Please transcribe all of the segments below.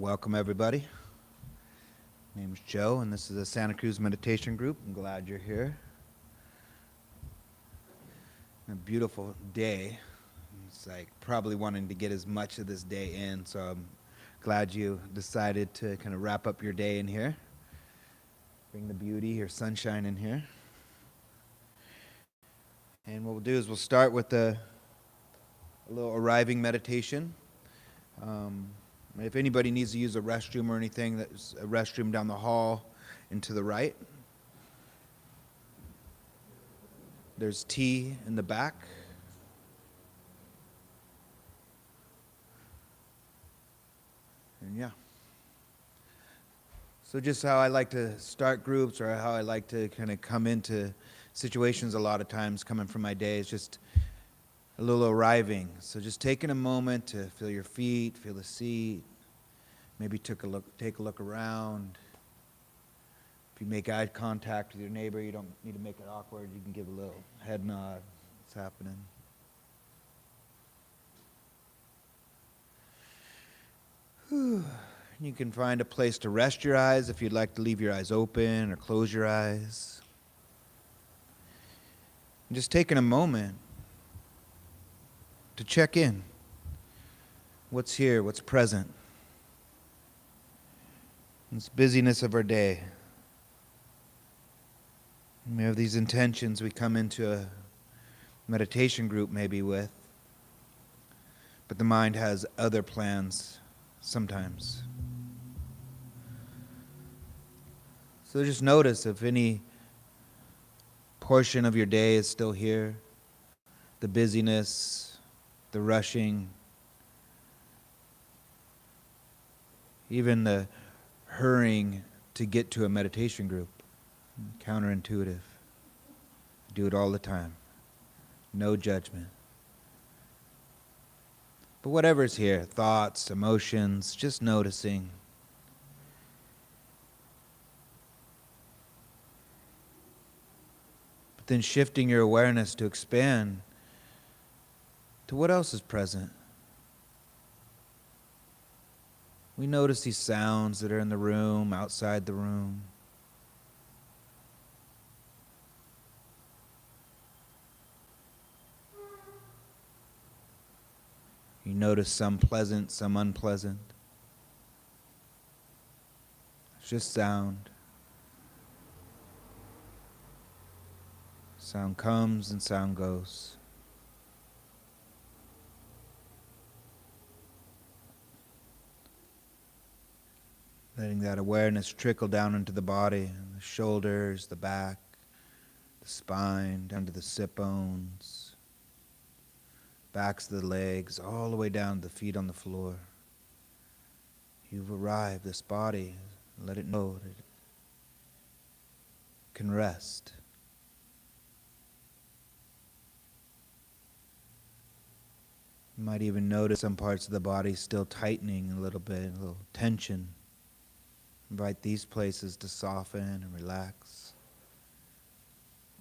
Welcome everybody. My name is Joe, and this is the Santa Cruz Meditation Group. I'm glad you're here. A beautiful day. It's like probably wanting to get as much of this day in, so I'm glad you decided to kind of wrap up your day in here. Bring the beauty, your sunshine in here. And what we'll do is we'll start with a little arriving meditation. If anybody needs to use a restroom or anything, there's a restroom down the hall and to the right. There's tea in the back. And yeah. So just how I like to start groups, or how I like to kind of come into situations a lot of times coming from my day, is just a little arriving. So just taking a moment to feel your feet, feel the seat. Maybe take a look around. If you make eye contact with your neighbor, you don't need to make it awkward. You can give a little head nod. What's happening? You can find a place to rest your eyes if you'd like to leave your eyes open or close your eyes. And just taking a moment to check in. What's here? What's present? This busyness of our day. We have these intentions we come into a meditation group maybe with, but the mind has other plans sometimes. So just notice if any portion of your day is still here, the busyness, the rushing, even the hurrying to get to a meditation group. Counterintuitive. Do it all the time. No judgment. But whatever's here, thoughts, emotions, just noticing. But then shifting your awareness to expand to what else is present. We notice these sounds that are in the room, outside the room. You notice some pleasant, some unpleasant. It's just sound. Sound comes and sound goes. Letting that awareness trickle down into the body, the shoulders, the back, the spine, down to the sit bones, backs of the legs, all the way down to the feet on the floor. You've arrived, this body, let it know that it can rest. You might even notice some parts of the body still tightening a little bit, a little tension. Invite these places to soften and relax.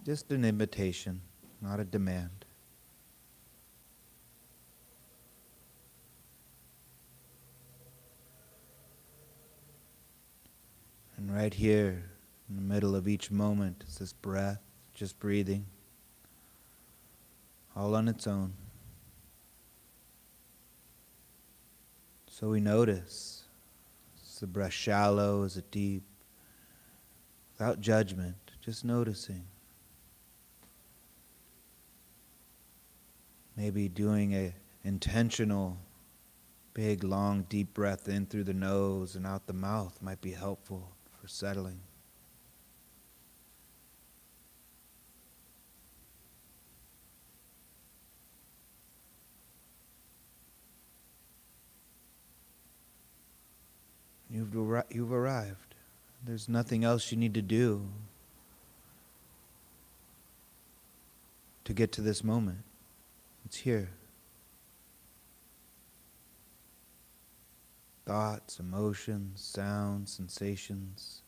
Just an invitation, not a demand. And right here, in the middle of each moment, is this breath, just breathing, all on its own. So we notice. Is the breath shallow? Is it deep? Without judgment, just noticing. Maybe doing an intentional, big, long, deep breath in through the nose and out the mouth might be helpful for settling. You've arrived. There's nothing else you need to do to get to this moment. It's here. Thoughts, emotions, sounds, sensations.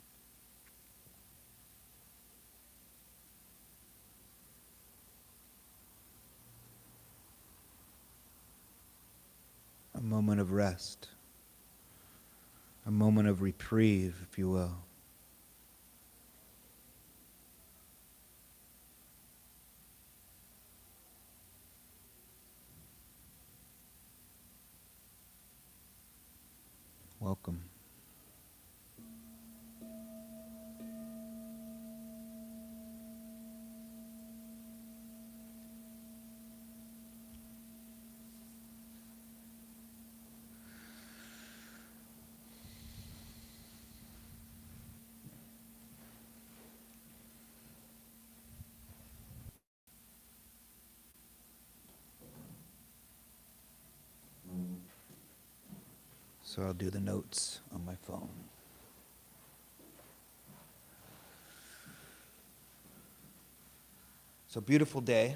A moment of rest. a moment of reprieve, if you will. Welcome. So I'll do the notes on my phone. So beautiful day.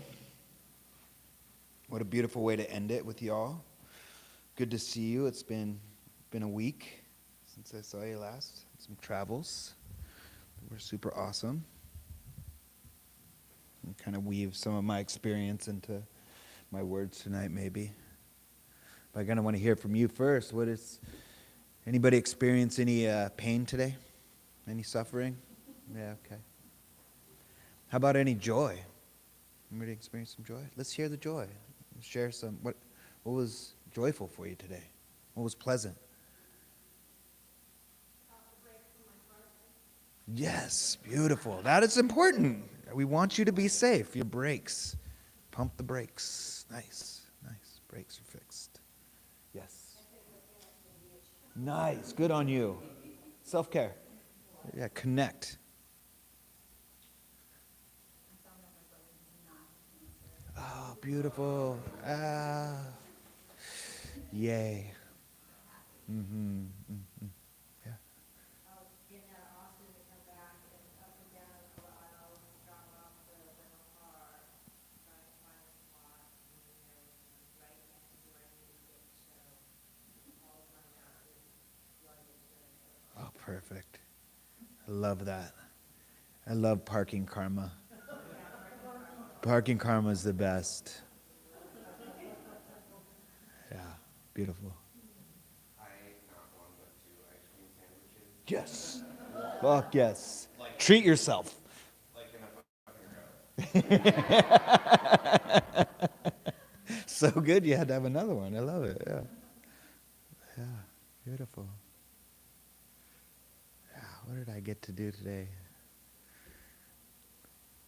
What a beautiful way to end it with y'all. Good to see you. It's been a week since I saw you last. Some travels. We're super awesome. And kind of weave some of my experience into my words tonight, maybe. But I kind of want to hear from you first. Anybody experience any pain today? Any suffering? Yeah, okay. How about any joy? Anybody experience some joy? Let's hear the joy. Let's share some. What was joyful for you today? What was pleasant? Yes, beautiful. That is important. We want you to be safe. Your brakes. Pump the brakes. Nice, nice. Brakes are fixed. Yes. Nice. Good on you. Self-care. Yeah, connect. Oh, beautiful. Yay. Mm-hmm. Mm-hmm. Yeah. Oh, perfect. I love that. I love parking karma. Parking karma is the best. Yeah, beautiful. I ate not one but two ice cream sandwiches. Yes. Fuck yes. Treat yourself. Like in a fucking row. So good you had to have another one. I love it. Yeah. Yeah. Beautiful. Yeah. What did I get to do today?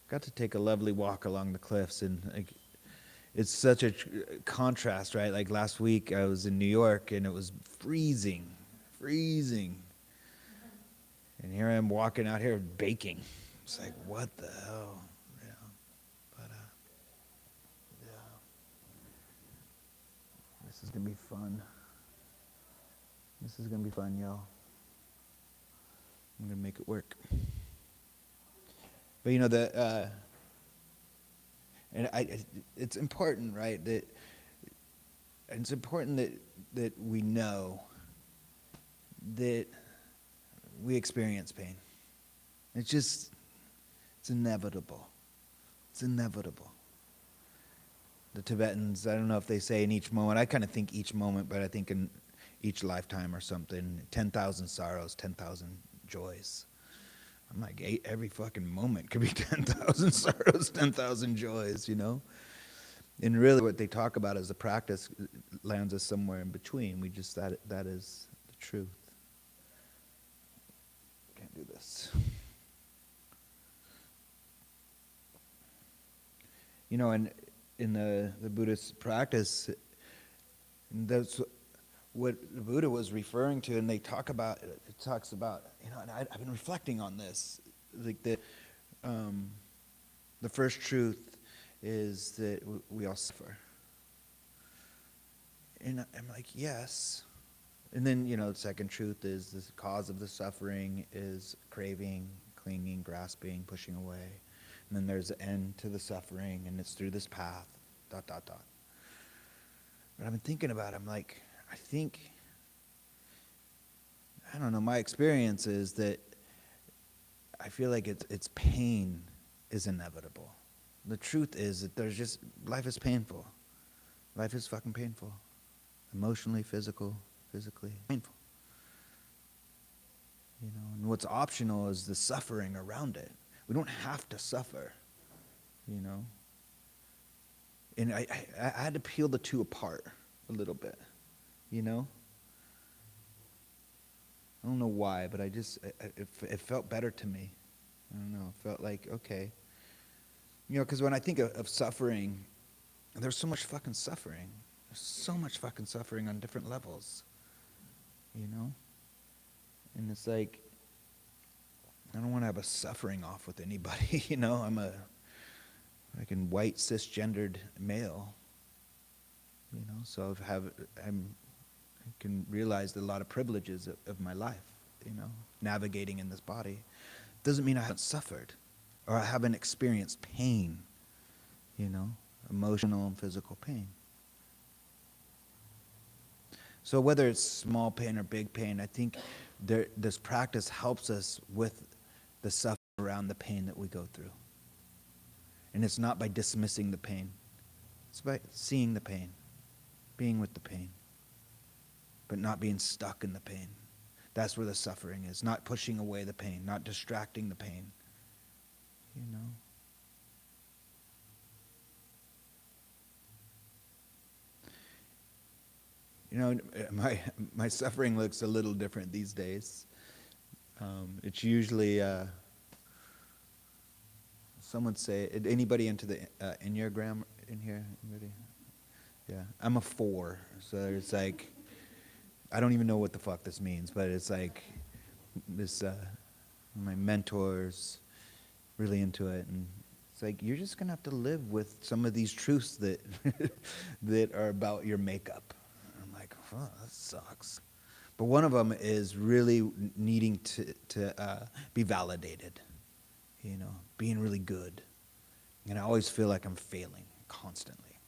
Got to take a lovely walk along the cliffs, and it's such a contrast, right? Like last week I was in New York and it was freezing. And here I am walking out here baking. It's like, what the hell? Yeah. But, yeah. This is going to be fun. This is going to be fun, y'all. I'm going to make it work. But, it's important, right, it's important that we know that we experience pain. It's inevitable. It's inevitable. The Tibetans, I don't know if they say in each moment, I kind of think each moment, but I think in each lifetime or something, 10,000 sorrows, 10,000 joys. I'm like, every fucking moment could be 10,000 sorrows, 10,000 joys, you know? And really what they talk about as a practice lands us somewhere in between. That is the truth. Can't do this. You know, and in the Buddhist practice, that's what the Buddha was referring to, and it talks about, and I've been reflecting on this, like the first truth is that we all suffer. And I'm like, yes. And then, the second truth is the cause of the suffering is craving, clinging, grasping, pushing away. And then there's an end to the suffering, and it's through this path, ... But I've been thinking about it. I'm like, I don't know, my experience is that I feel like it's pain is inevitable. The truth is that life is painful. Life is fucking painful. Emotionally, physically painful. And what's optional is the suffering around it. We don't have to suffer, And I had to peel the two apart a little bit, I don't know why, but it felt better to me. I don't know. It felt like, okay. Because when I think of suffering, there's so much fucking suffering. There's so much fucking suffering on different levels, And it's like, I don't want to have a suffering off with anybody, I'm a fucking white cisgendered male, so I can realize a lot of privileges of my life, navigating in this body. Doesn't mean I haven't suffered or I haven't experienced pain, emotional and physical pain. So whether it's small pain or big pain, I think this practice helps us with the suffering around the pain that we go through. And it's not by dismissing the pain. It's by seeing the pain, being with the pain, but not being stuck in the pain. That's where the suffering is, not pushing away the pain, not distracting the pain, My suffering looks a little different these days. It's usually, some would say, anybody into the Enneagram in here? Anybody? Yeah, I'm a 4, so it's like, I don't even know what the fuck this means, but it's like this, my mentor's really into it, and it's like, you're just gonna have to live with some of these truths that that are about your makeup. I'm like, oh, that sucks. But one of them is really needing to be validated, being really good. And I always feel like I'm failing constantly,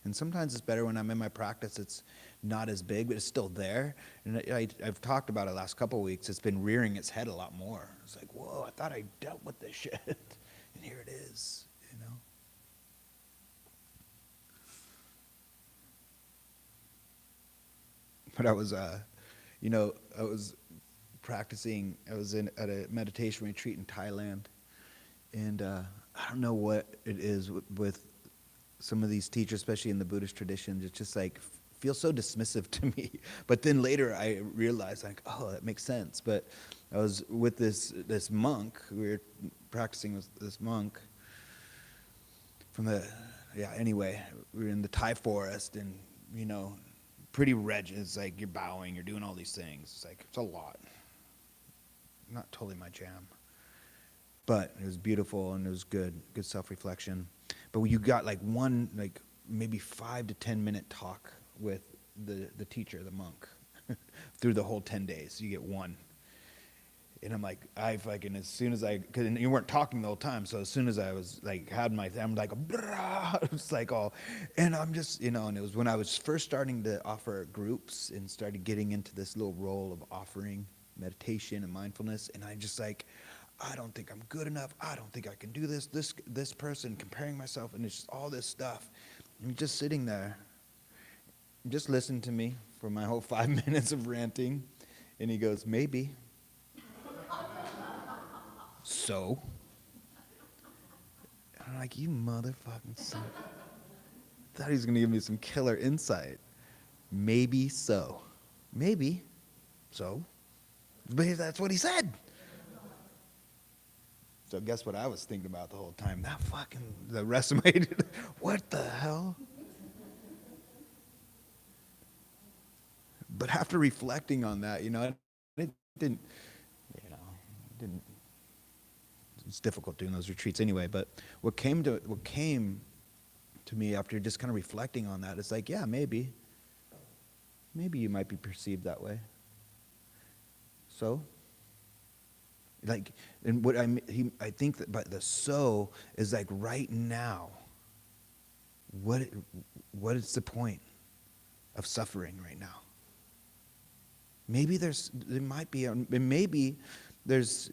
And sometimes it's better when I'm in my practice, it's not as big, but it's still there. And I've talked about it the last couple of weeks. It's been rearing its head a lot more. It's like, whoa, I thought I dealt with this shit. And here it is, But I was practicing, I was at a meditation retreat in Thailand. And I don't know what it is with some of these teachers, especially in the Buddhist traditions. It's just like, feels so dismissive to me. But then later I realized, like, oh, that makes sense. But I was with this monk. We were practicing with this monk anyway, we were in the Thai forest, and, pretty reg. It's like you're bowing, you're doing all these things. It's like, it's a lot. Not totally my jam. But it was beautiful, and it was good self-reflection. But you got like maybe 5 to 10 minute talk with the teacher, the monk, through the whole 10 days. You get one. And I'm like, as soon as because you weren't talking the whole time, so as soon as I was like, I'm like, it was like all, and I'm just, and it was when I was first starting to offer groups and started getting into this little role of offering meditation and mindfulness, and I just like, I don't think I'm good enough. I don't think I can do this person, comparing myself, and it's just all this stuff. And just sitting there, just listen to me for my whole 5 minutes of ranting, and he goes, maybe. So? And I'm like, you motherfucking son. Thought he was going to give me some killer insight. Maybe so. Maybe. So? But that's what he said. So guess what I was thinking about the whole time? The rest of my, what the hell? But after reflecting on that, it didn't, it's difficult doing those retreats anyway, but what came to me after just kind of reflecting on that is like, yeah, maybe you might be perceived that way. So, like, and what I think that, but the so is like right now. What is the point of suffering right now? Maybe there might be, maybe there's,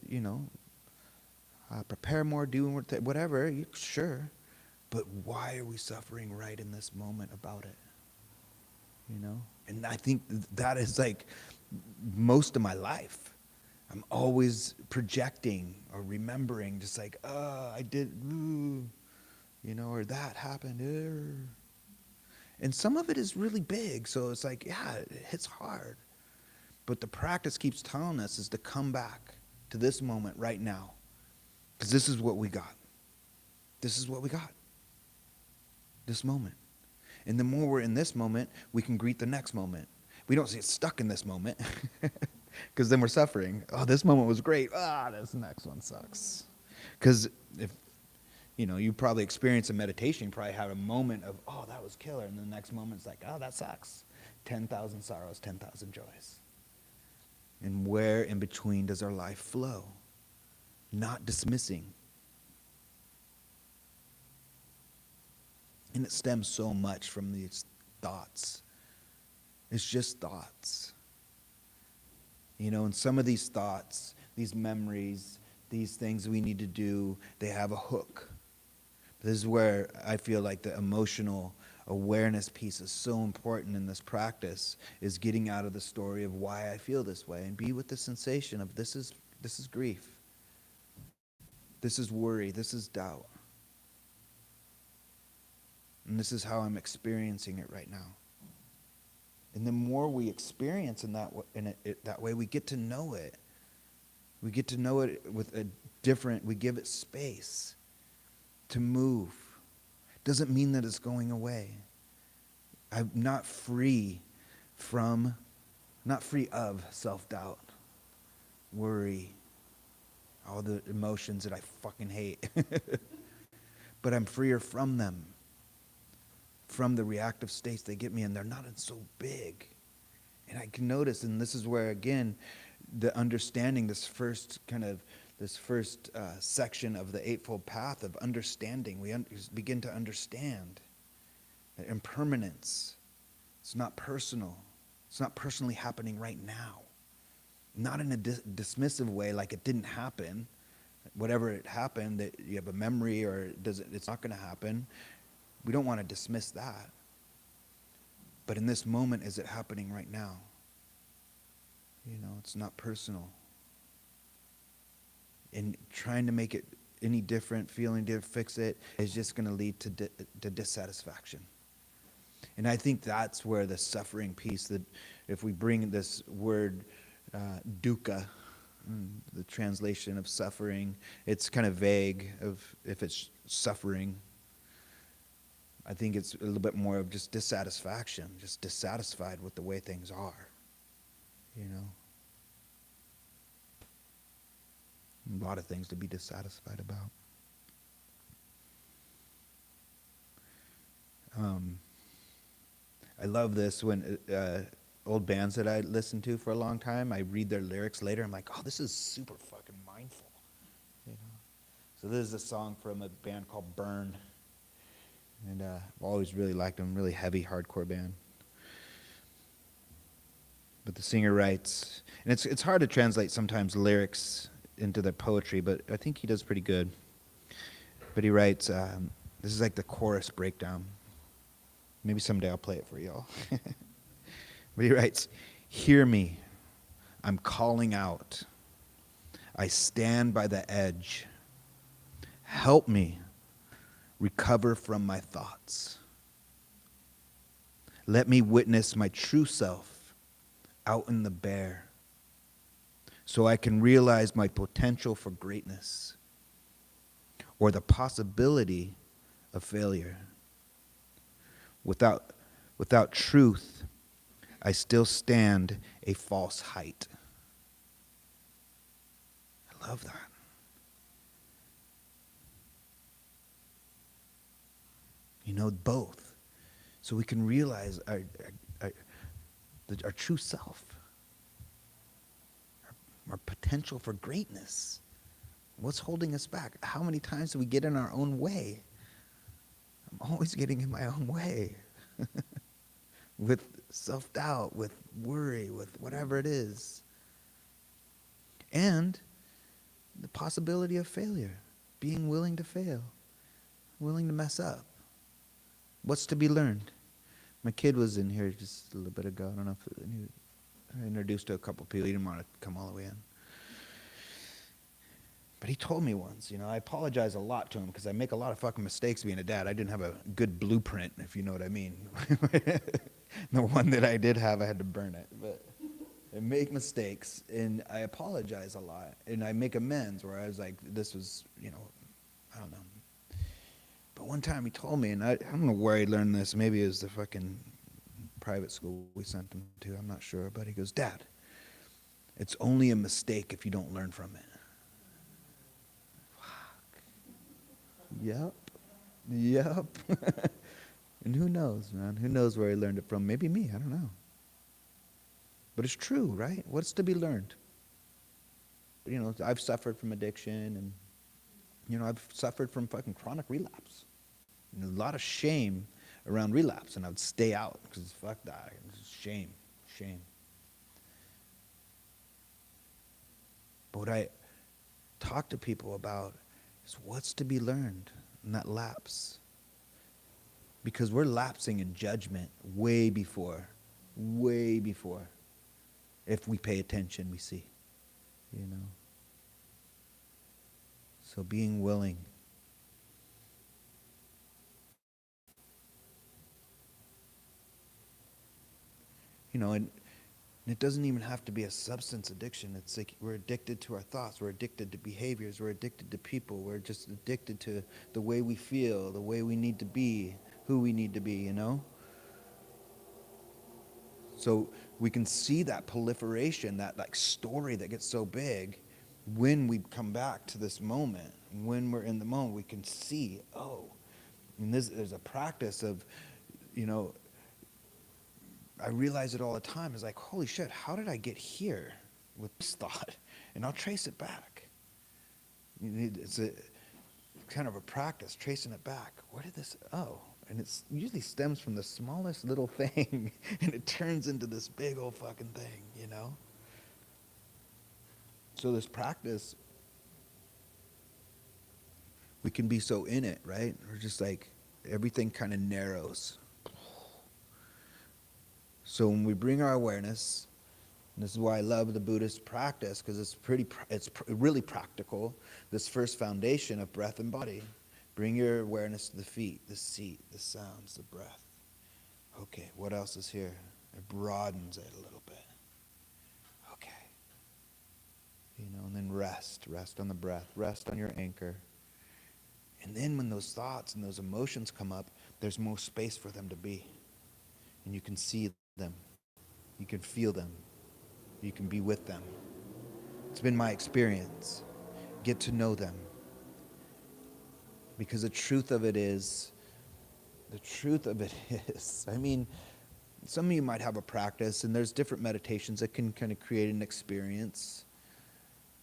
prepare more, do whatever, sure. But why are we suffering right in this moment about it? And I think that is like most of my life. I'm always projecting or remembering, just like, I did, ooh, or that happened. And some of it is really big, so it's like, yeah, it hits hard. But the practice keeps telling us is to come back to this moment right now, because this is what we got. This is what we got. This moment. And the more we're in this moment, we can greet the next moment. We don't get stuck in this moment, because then we're suffering. Oh, this moment was great. This next one sucks. Because if you probably experience a meditation, you probably have a moment of, oh, that was killer. And the next moment's like, oh, that sucks. 10,000 sorrows, 10,000 joys. And where in between does our life flow? Not dismissing. And it stems so much from these thoughts. It's just thoughts. And some of these thoughts, these memories, these things we need to do, they have a hook. This is where I feel like the emotional awareness piece is so important in this practice, is getting out of the story of why I feel this way and be with the sensation of this is grief. This is worry. This is doubt. And this is how I'm experiencing it right now. And the more we experience that way, we get to know it. We get to know it with we give it space to move. Doesn't mean that it's going away. I'm not free of self-doubt, worry, all the emotions that I fucking hate. But I'm freer from them, from the reactive states they get me in. They're not so big. And I can notice, and this is where, again, the understanding, this first section of the Eightfold Path of understanding, we begin to understand that impermanence, it's not personal. It's not personally happening right now. Not in a dismissive way, like it didn't happen. Whatever it happened, that you have a memory or it's not going to happen. We don't want to dismiss that. But in this moment, is it happening right now? It's not personal. And trying to make it any different, feeling to fix it, is just going to lead to dissatisfaction. And I think that's where the suffering piece, that if we bring this word dukkha, the translation of suffering, it's kind of vague of if it's suffering. I think it's a little bit more of just dissatisfaction, just dissatisfied with the way things are, A lot of things to be dissatisfied about. I love this when old bands that I listened to for a long time, I read their lyrics later, I'm like, oh, this is super fucking mindful. So this is a song from a band called Burn. And I've always really liked them, really heavy, hardcore band. But the singer writes, and it's hard to translate sometimes lyrics into their poetry, but I think he does pretty good. But he writes, this is like the chorus breakdown. Maybe someday I'll play it for y'all. But he writes, hear me, I'm calling out. I stand by the edge. Help me recover from my thoughts. Let me witness my true self out in the bare, so I can realize my potential for greatness or the possibility of failure. Without truth, I still stand a false height. I love that. Both. So we can realize our true self, our potential for greatness. What's holding us back? How many times do we get in our own way? I'm always getting in my own way. With self-doubt, with worry, with whatever it is. And the possibility of failure. Being willing to fail. Willing to mess up. What's to be learned? My kid was in here just a little bit ago. I don't know if introduced to a couple people. He didn't want to come all the way in. But he told me once, I apologize a lot to him because I make a lot of fucking mistakes being a dad. I didn't have a good blueprint, if you know what I mean. The one that I did have, I had to burn it. But I make mistakes, and I apologize a lot. And I make amends where I was like, this was, I don't know. But one time he told me, and I don't know where he learned this. Maybe it was the fucking private school we sent him to. I'm not sure. But he goes, Dad, it's only a mistake if you don't learn from it. Yep. And who knows, man? Who knows where he learned it from? Maybe me. I don't know. But it's true, right? What's to be learned? I've suffered from addiction, and, I've suffered from fucking chronic relapse. And a lot of shame around relapse, and I would stay out because fuck that. Shame. But what I talk to people about is what's to be learned in that lapse. Because we're lapsing in judgment way before. If we pay attention, we see, So being willing. And it doesn't even have to be a substance addiction. It's like we're addicted to our thoughts. We're addicted to behaviors. We're addicted to people. We're just addicted to the way we feel, the way we need to be, who we need to be, So we can see that proliferation, that like story that gets so big when we come back to this moment. When we're in the moment, we can see, and there's a practice of, I realize it all the time. It's like, holy shit, how did I get here with this thought? And I'll trace it back. It's a kind of a practice, tracing it back. Where did this, and it usually stems from the smallest little thing, and it turns into this big old fucking thing, So this practice, we can be so in it, right? We're just like, everything kind of narrows. So when we bring our awareness, and this is why I love the Buddhist practice, because it's really practical. This first foundation of breath and body. Bring your awareness to the feet, the seat, the sounds, the breath. Okay, what else is here? It broadens it a little bit. Okay. And then rest on the breath, rest on your anchor. And then when those thoughts and those emotions come up, there's more space for them to be. And you can see them. You can feel them. You can be with them. It's been my experience. Get to know them. Because the truth of it is, I mean, some of you might have a practice, and there's different meditations that can kind of create an experience.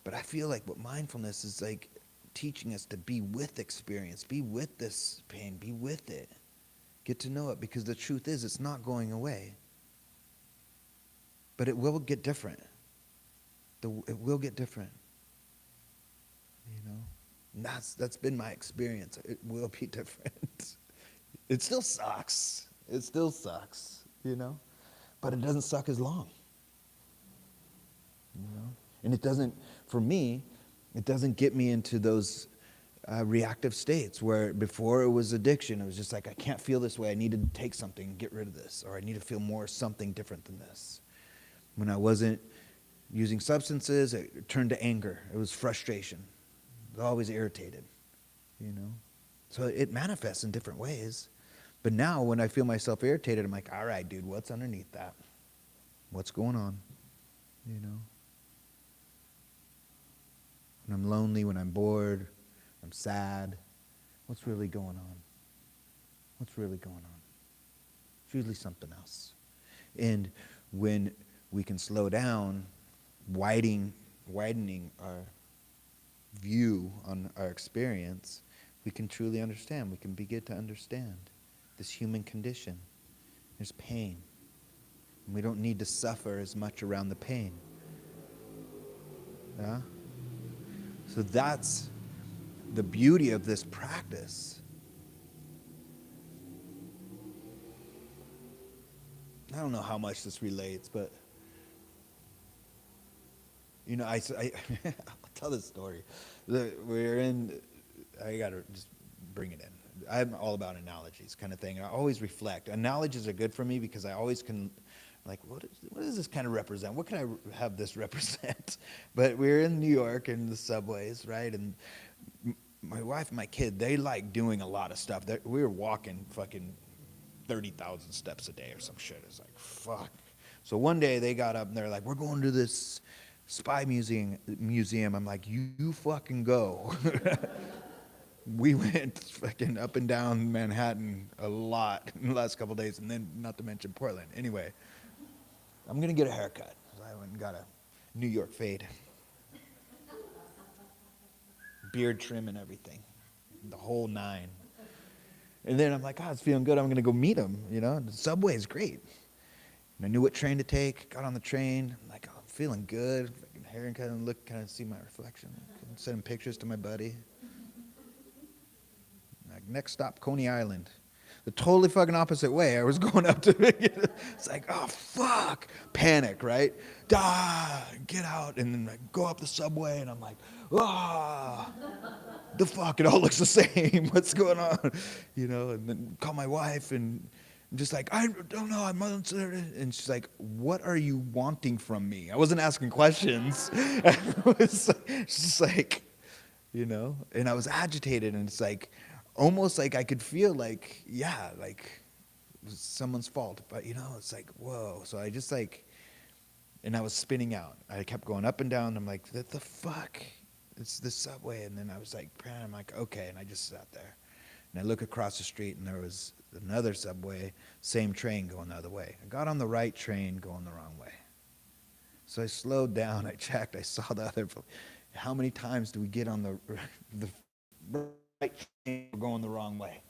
But I feel like what mindfulness is like teaching us to be with experience, be with this pain, be with it. Get to know it, because the truth is it's not going away. But it will get different. It will get different. And that's been my experience. It will be different. It still sucks. But it doesn't suck as long. And it doesn't, for me, it doesn't get me into those reactive states where before it was addiction, it was just like, I can't feel this way. I need to take something and get rid of this. Or I need to feel more something different than this. When I wasn't using substances, it turned to anger. It was frustration. I was always irritated, So it manifests in different ways. But now when I feel myself irritated, I'm like, all right, dude, what's underneath that? What's going on? When I'm lonely, when I'm bored, I'm sad, what's really going on? It's usually something else. And when we can slow down, widening our view on our experience, we can truly understand. We can begin to understand this human condition. There's pain. And we don't need to suffer as much around the pain. Yeah? So that's the beauty of this practice. I don't know how much this relates, but I'll tell this story. I got to just bring it in. I'm all about analogies kind of thing. I always reflect. Analogies are good for me because I always can, like, what does this kind of represent? What can I have this represent? But we're in New York in the subways, right? And my wife and my kid, they like doing a lot of stuff. We were walking fucking 30,000 steps a day or some shit. It's like, fuck. So one day they got up and they're like, we're going to this spy museum. I'm like, you fucking go. We went fucking up and down Manhattan a lot in the last couple of days, and then not to mention Portland. Anyway, I'm going to get a haircut. I went and got a New York fade. Beard trim and everything. The whole nine. And then I'm like, it's feeling good. I'm going to go meet him, The subway is great. And I knew what train to take. Got on the train. I'm like, I'm feeling good. Fucking haircut and look, kind of see my reflection. Sending pictures to my buddy. Like, next stop, Coney Island. The totally fucking opposite way. I was going up to it. It's like, oh, fuck. Panic, right? Get out. And then I go up the subway, and I'm like, the fuck, it all looks the same. What's going on? And then call my wife, and I'm just like, I don't know. And she's like, what are you wanting from me? I wasn't asking questions. She's just like, and I was agitated, and it's like, almost like I could feel like, like it was someone's fault. But, it's like, whoa. So I just and I was spinning out. I kept going up and down. I'm like, what the fuck? It's the subway. And then I was like, I'm like, okay. And I just sat there. And I look across the street, and there was another subway, same train going the other way. I got on the right train going the wrong way. So I slowed down. I checked. I saw the other. How many times do we get on the right train going the wrong way?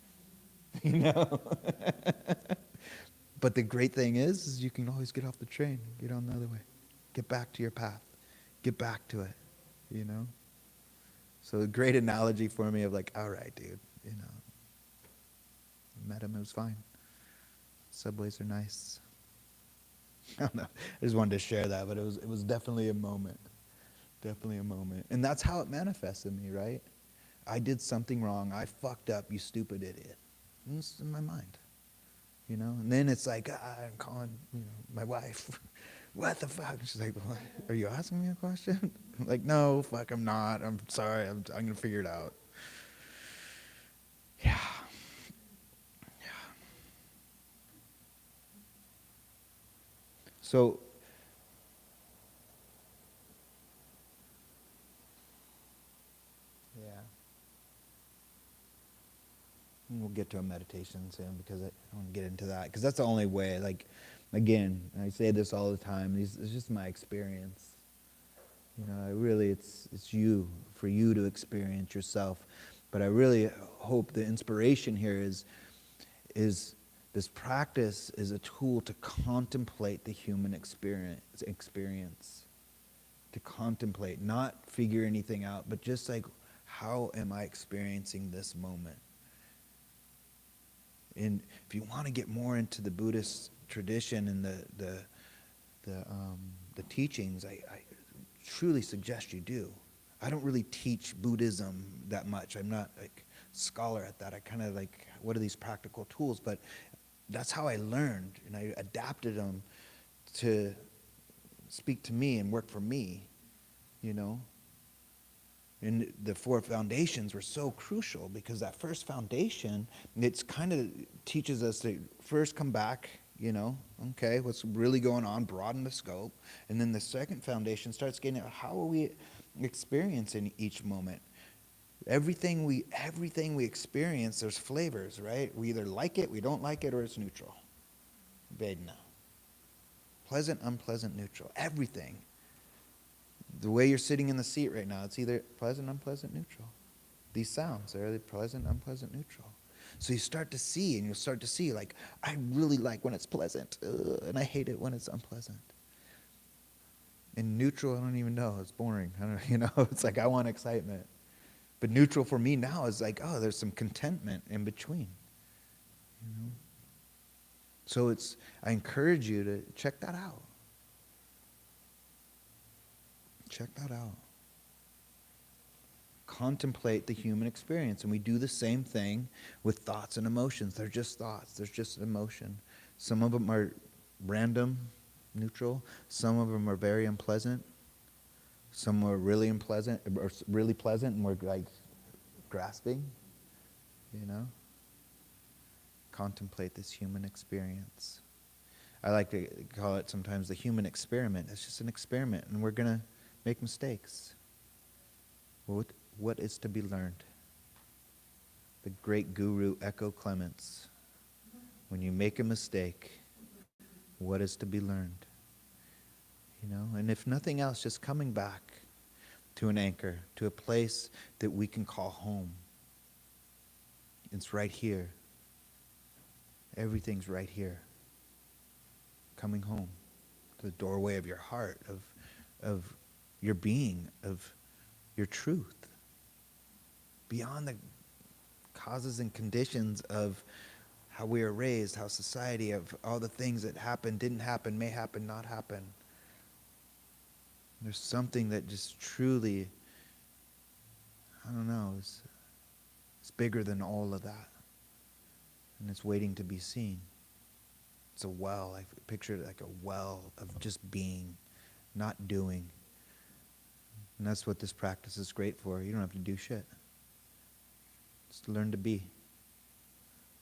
But the great thing is you can always get off the train, get on the other way, get back to your path, get back to it, So a great analogy for me of like, all right, dude, met him, it was fine. Subways are nice. I don't know. I just wanted to share that, but it was definitely a moment. Definitely a moment. And that's how it manifests in me, right? I did something wrong. I fucked up, you stupid idiot. And it's in my mind. And then it's like, I'm calling, my wife. What the fuck? She's like, what? Are you asking me a question? I'm like, no, fuck, I'm not. I'm sorry. I'm going to figure it out. Yeah. So, yeah. We'll get to a meditation soon because I want to get into that. Because that's the only way. Like, again, I say this all the time. It's just my experience. It's for you to experience yourself. But I really hope the inspiration here is this practice is a tool to contemplate the human experience. To contemplate, not figure anything out, but just like, how am I experiencing this moment? And if you want to get more into the Buddhist tradition and the teachings, I truly suggest you do. I don't really teach Buddhism that much. I'm not like a scholar at that. I kind of like, what are these practical tools? But that's how I learned, and I adapted them to speak to me and work for me, And the four foundations were so crucial because that first foundation, it's kind of teaches us to first come back, okay, what's really going on, broaden the scope. And then the second foundation starts getting at how are we experiencing each moment. Everything we experience, there's flavors, right? We either like it, we don't like it, or it's neutral. Vedana. Pleasant, unpleasant, neutral. Everything. The way you're sitting in the seat right now, it's either pleasant, unpleasant, neutral. These sounds, they're either pleasant, unpleasant, neutral. So you start to see, and you'll start to see, like, I really like when it's pleasant, and I hate it when it's unpleasant. And neutral, I don't even know. It's boring. I don't, it's like I want excitement. But neutral for me now is like, oh, there's some contentment in between. So I encourage you to check that out. Check that out. Contemplate the human experience. And we do the same thing with thoughts and emotions. They're just thoughts. They're just emotion. Some of them are random, neutral. Some of them are very unpleasant. Some are really unpleasant, or really pleasant, and we're like grasping, you know? Contemplate this human experience. I like to call it sometimes the human experiment. It's just an experiment, and we're going to make mistakes. What is to be learned? The great guru Joe Clements. When you make a mistake, what is to be learned? You know, and if nothing else, just coming back to an anchor, to a place that we can call home. It's right here. Everything's right here. Coming home to the doorway of your heart, of your being, of your truth. Beyond the causes and conditions of how we are raised, how society, of all the things that happened, didn't happen, may happen, not happen. There's something that just truly, I don't know, it's bigger than all of that. And it's waiting to be seen. It's a well. I picture it like a well of just being, not doing. And that's what this practice is great for. You don't have to do shit. Just learn to be.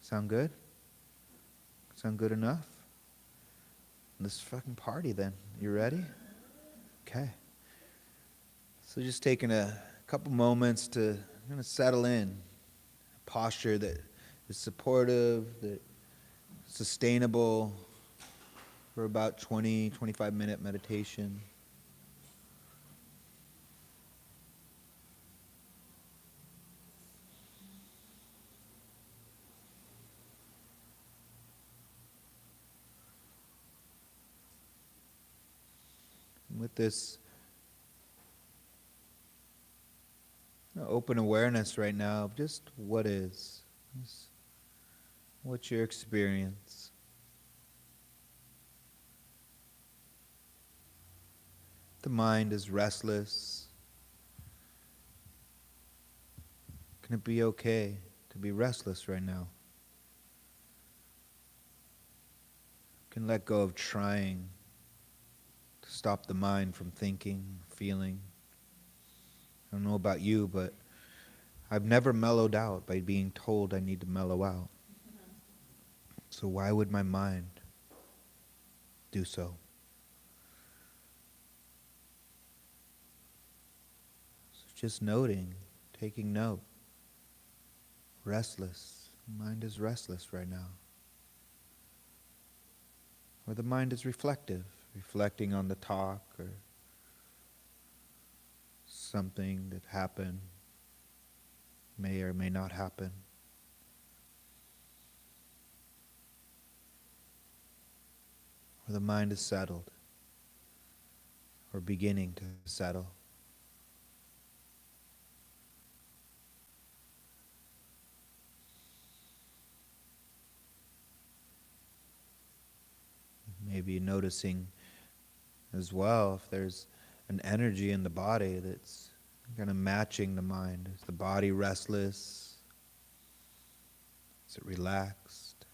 Sound good? Sound good enough? Let's fucking party then. You ready? Okay. So just taking a couple moments to kind of settle in. A posture that is supportive, that sustainable for about 20, 25-minute meditation. And with this open awareness right now of just what is. Just what's your experience? The mind is restless. Can it be okay to be restless right now? Can let go of trying to stop the mind from thinking, feeling. I don't know about you, but I've never mellowed out by being told I need to mellow out. So why would my mind do so? So just noting, taking note. Restless. The mind is restless right now. Or the mind is reflective, reflecting on the talk or something that happened, may or may not happen. Or the mind is settled, or beginning to settle. Maybe noticing as well if there's an energy in the body that's kind of matching the mind. Is the body restless? Is it relaxed?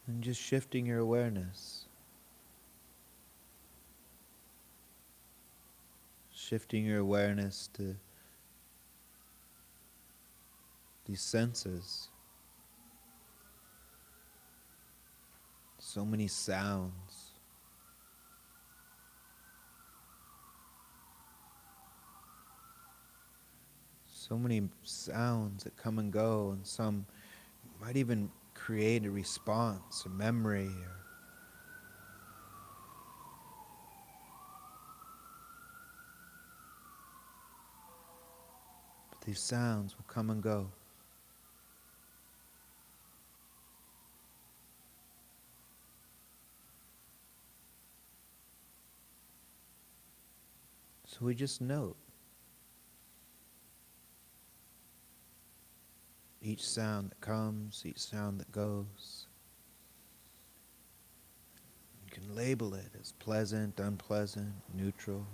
And just shifting your awareness. Shifting your awareness to these senses. So many sounds. So many sounds that come and go, and some might even create a response, a memory. But these sounds will come and go. So we just note each sound that comes, each sound that goes. You can label it as pleasant, unpleasant, neutral.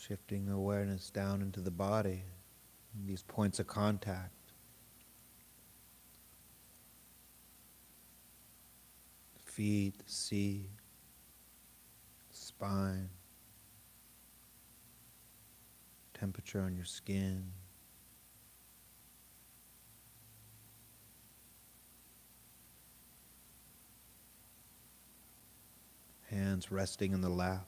Shifting awareness down into the body, these points of contact. The feet, the seat, spine, temperature on your skin. Hands resting in the lap.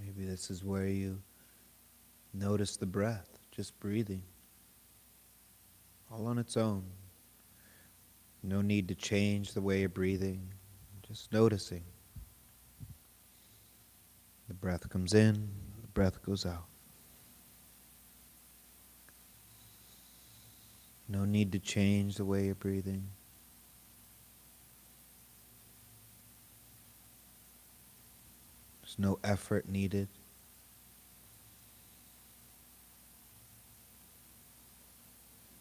Maybe this is where you notice the breath, just breathing, all on its own. No need to change the way you're breathing, just noticing. The breath comes in, the breath goes out. No need to change the way you're breathing. There's no effort needed.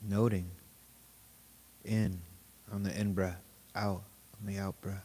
Noting in on the in-breath, out on the out-breath.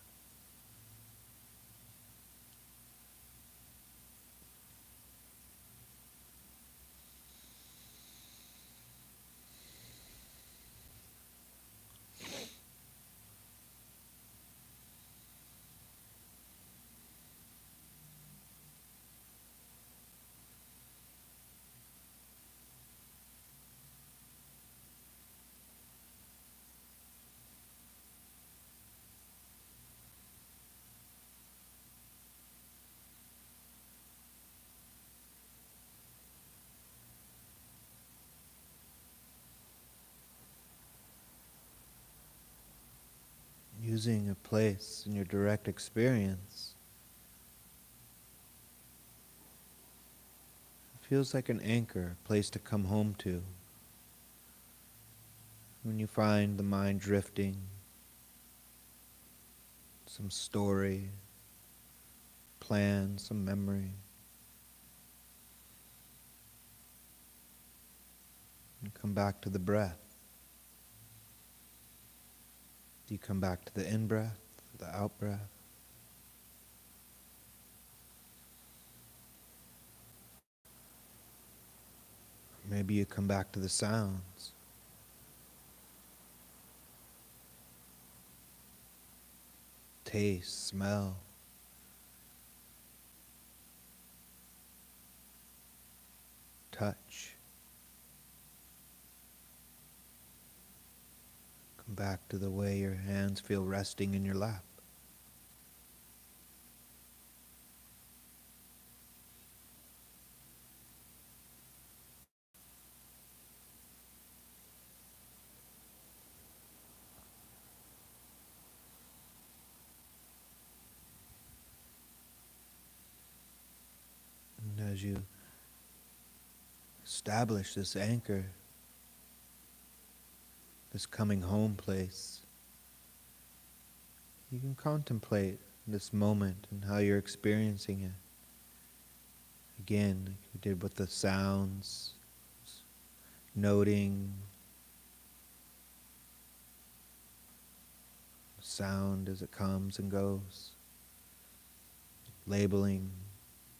Using a place in your direct experience, it feels like an anchor, a place to come home to. When you find the mind drifting, some story, plan, some memory, and come back to the breath. Do you come back to the in-breath, the out-breath? Maybe you come back to the sounds. Taste, smell. Touch. Come back to the way your hands feel resting in your lap. And as you establish this anchor, this coming home place, you can contemplate this moment and how you're experiencing it. Again, like we did with the sounds, noting sound as it comes and goes, labeling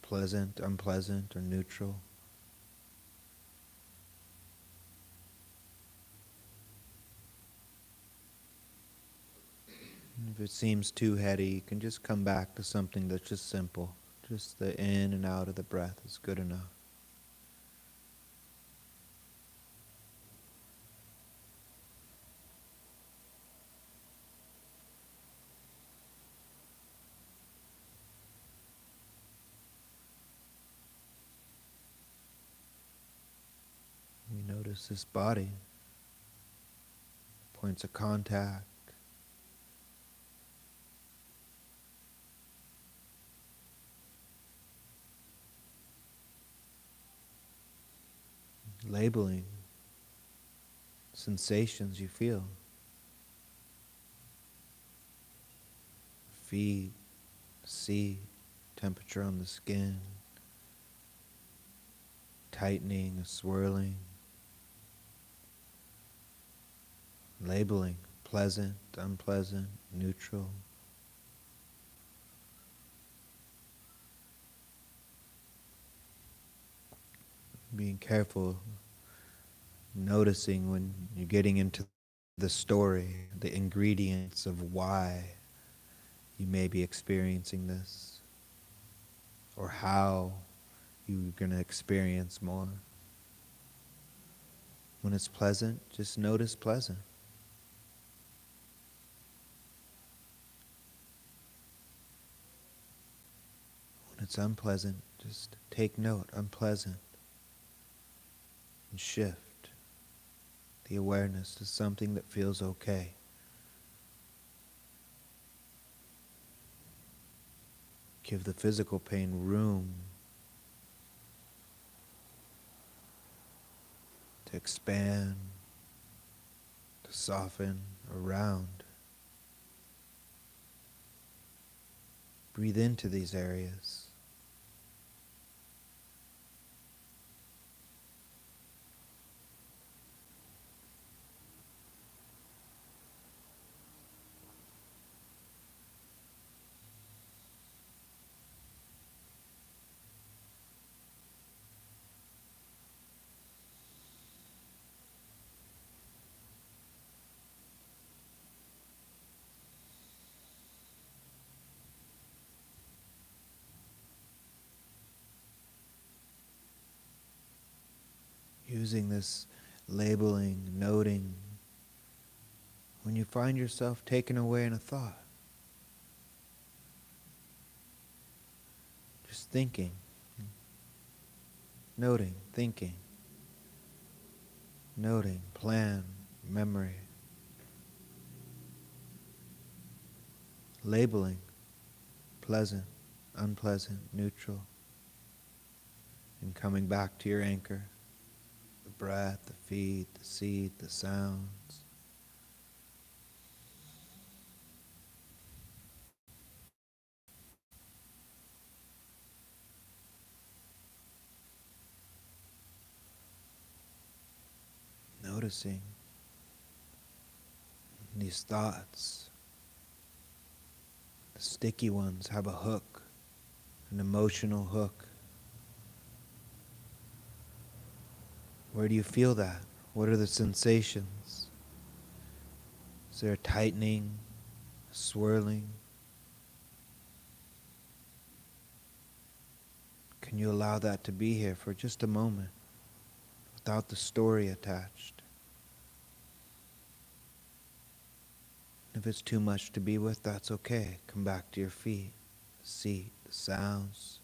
pleasant, unpleasant, or neutral. If it seems too heady, you can just come back to something that's just simple. Just the in and out of the breath is good enough. We notice this body, points of contact, labeling sensations you feel. Feet, seat, temperature on the skin, tightening, swirling, labeling, pleasant, unpleasant, neutral. Being careful, noticing when you're getting into the story, the ingredients of why you may be experiencing this, or how you're going to experience more. When it's pleasant, just notice pleasant. When it's unpleasant, just take note, unpleasant, and shift the awareness to something that feels okay. Give the physical pain room to expand, to soften around. Breathe into these areas. Using this labeling, noting, when you find yourself taken away in a thought. Just thinking, noting, thinking, noting, plan, memory. Labeling, pleasant, unpleasant, neutral. And coming back to your anchor. The breath, the feet, the seat, the sounds. Noticing these thoughts, the sticky ones, have a hook, an emotional hook. Where do you feel that? What are the sensations? Is there a tightening, a swirling? Can you allow that to be here for just a moment without the story attached? If it's too much to be with, that's okay. Come back to your feet, the seat, the sounds,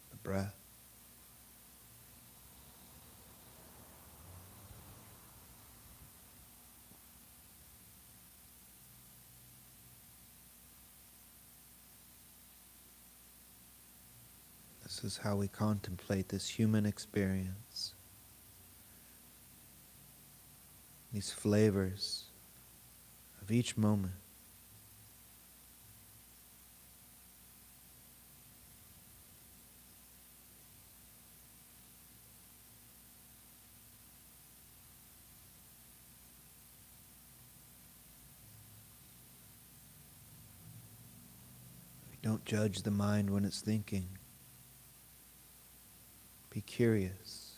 the breath. This is how we contemplate this human experience. These flavors of each moment. We don't judge the mind when it's thinking. Be curious,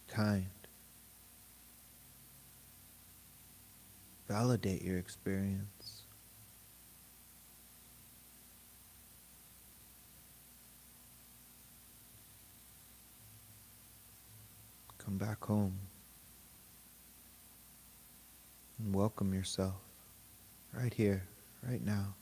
kind. Validate your experience. Come back home and welcome yourself right here, right now.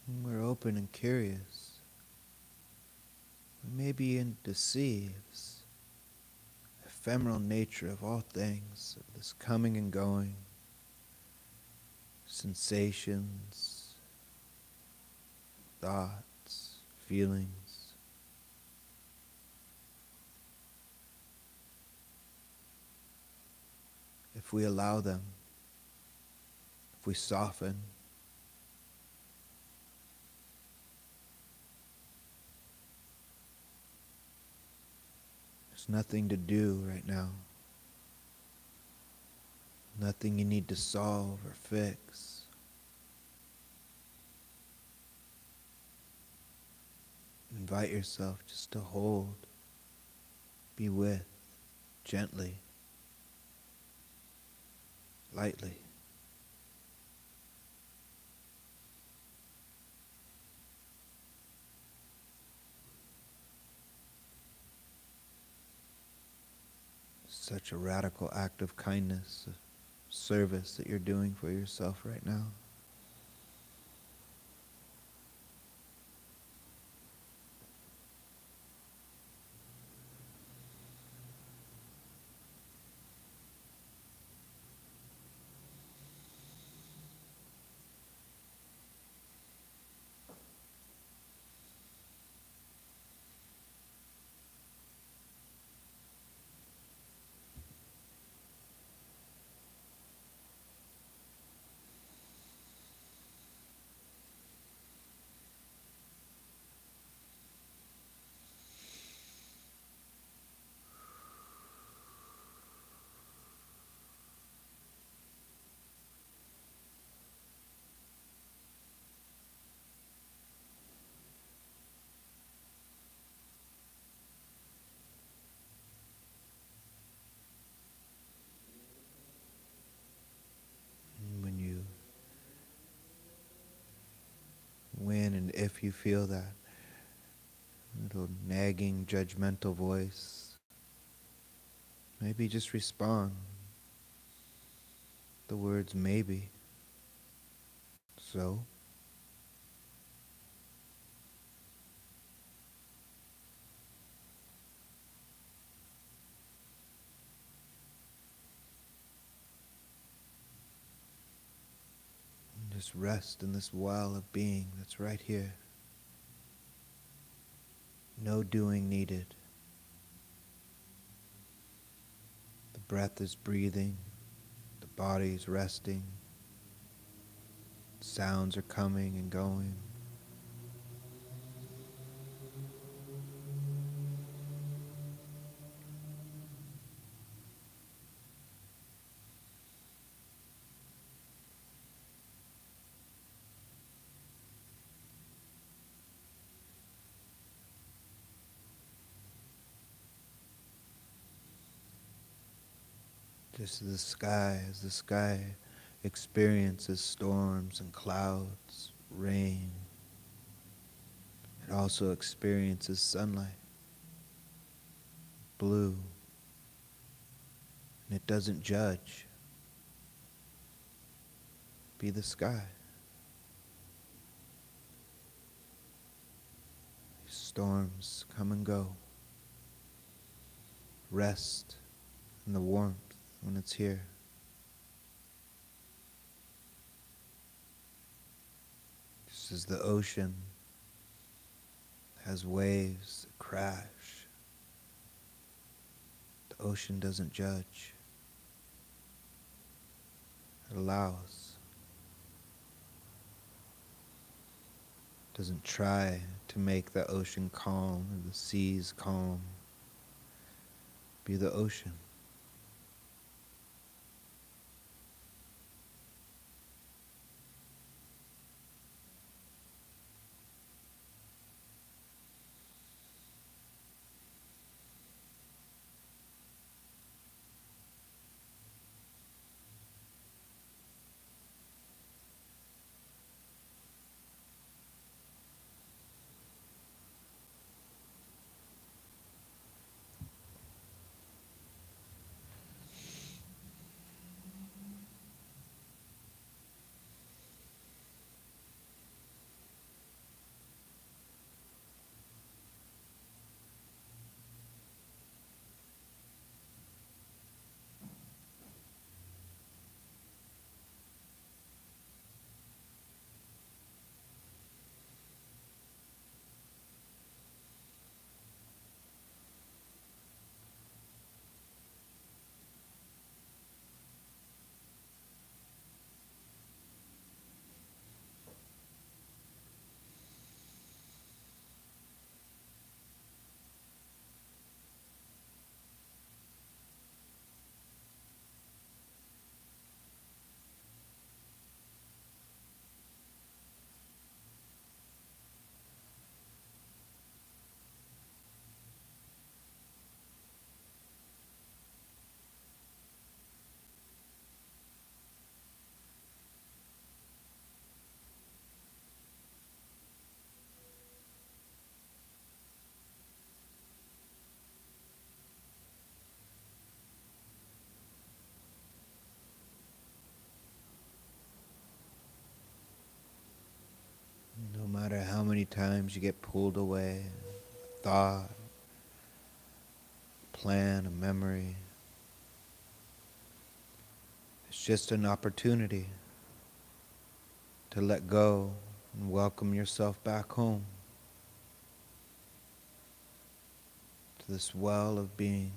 When we're open and curious, we may begin to see this ephemeral nature of all things, of this coming and going, sensations, thoughts, feelings. If we allow them, if we soften, there's nothing to do right now. Nothing you need to solve or fix. Invite yourself just to hold, be with, gently, lightly. Such a radical act of kindness, of service that you're doing for yourself right now. And when and if you feel that little nagging, judgmental voice, maybe just respond. The words maybe, so. And just rest in this well of being that's right here. No doing needed. The breath is breathing, the body is resting, sounds are coming and going. Just as the sky experiences storms and clouds, rain, It also experiences sunlight, blue, and it doesn't judge. Be the sky. Storms come and go. Rest in the warmth when it's here. Just as the ocean has waves that crash, the ocean doesn't judge. It allows. Doesn't try to make the ocean calm or the seas calm. Be the ocean. No matter how many times you get pulled away, a thought, a plan, a memory, it's just an opportunity to let go and welcome yourself back home to this well of being.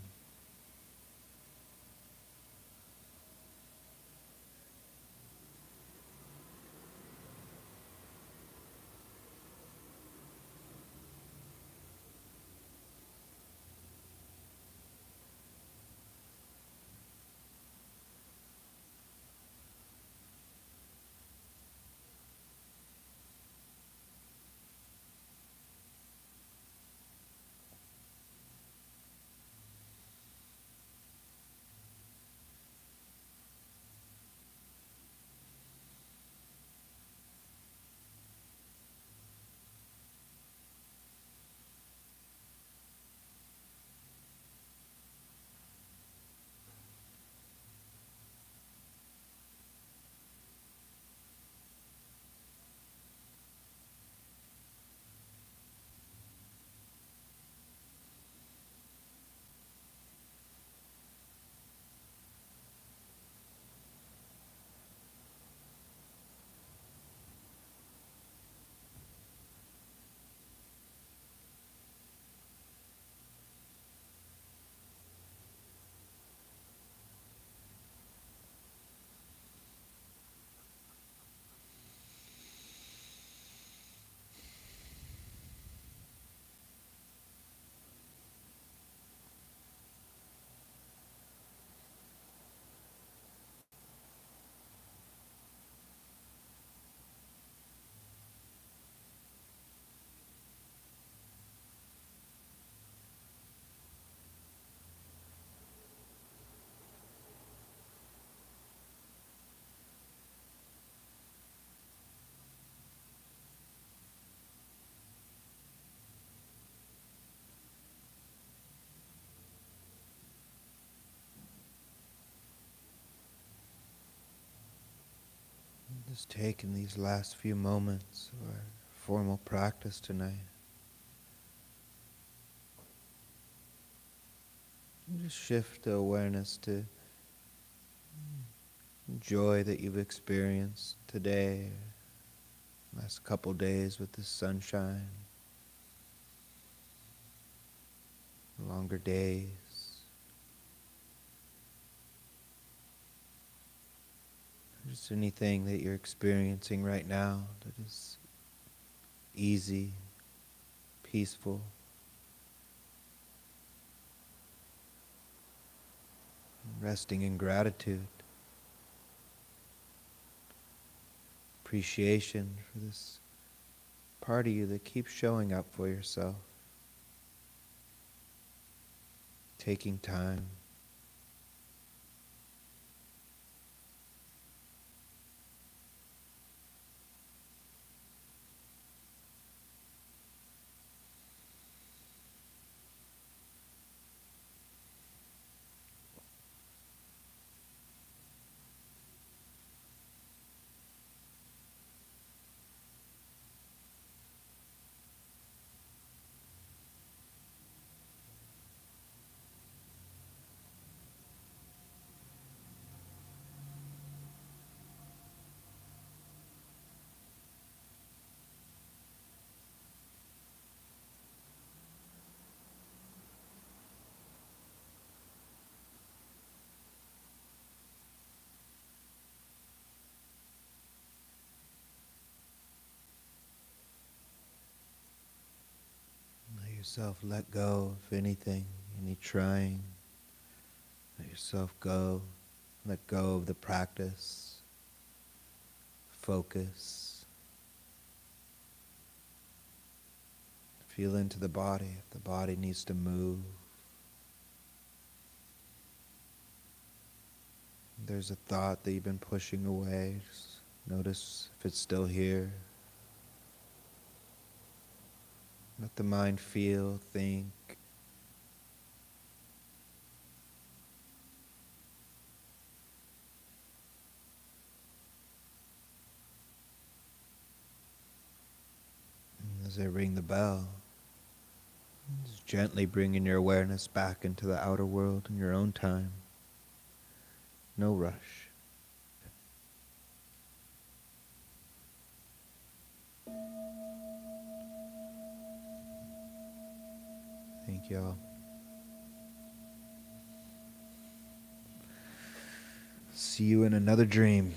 Just taking these last few moments of our formal practice tonight. And just shift the awareness to joy that you've experienced today, last couple days with the sunshine, longer days. Just anything that you're experiencing right now that is easy, peaceful. Resting in gratitude, appreciation for this part of you that keeps showing up for yourself, taking time. Let yourself let go of anything, any trying. Let yourself go. Let go of the practice. Focus. Feel into the body if the body needs to move. If there's a thought that you've been pushing away, just notice if it's still here. Let the mind feel, think. And as I ring the bell, just gently bringing your awareness back into the outer world in your own time. No rush. Thank you all. See you in another dream.